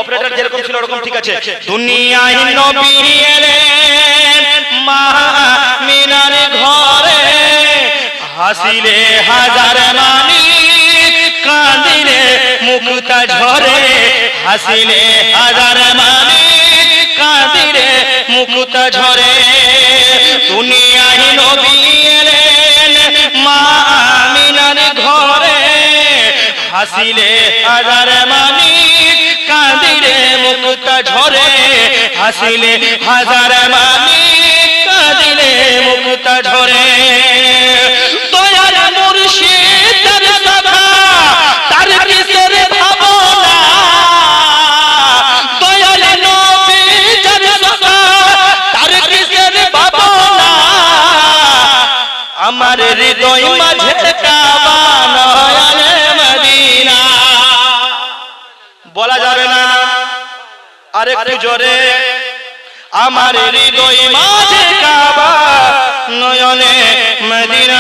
Operator যেরকম ছিল ওরকম ঠিক আছে। দুনিয়ায় নবী এলেন মা মিনার ঘরে, হাসিলে হাজার মানি কাঁদিলে মুক্তা ঝরে, হাসিলে হাজার মানি কাঁদিলে মুক্তা ঝরে। দুনিয়ায় নবী এলেন মা মিনার ঘরে, হাসিলে হাজার মানি কাঁদিলে মুক্তা ঝরে, হাসিলে হাজার মানি কাঁদিলে মুক্তা ঝরে। দয়ার মুর্শিদের কথা তার কিসের ভাবনা, দয়াল নবীর কথা তার কিসের ভাবনা, আমার হৃদয় মাঝে কাবা নয়নে মদিনা। বলা যাবে না আরেকটু জোরে, আমার হৃদয় মাঝে কাবা নয়নে মদিনা।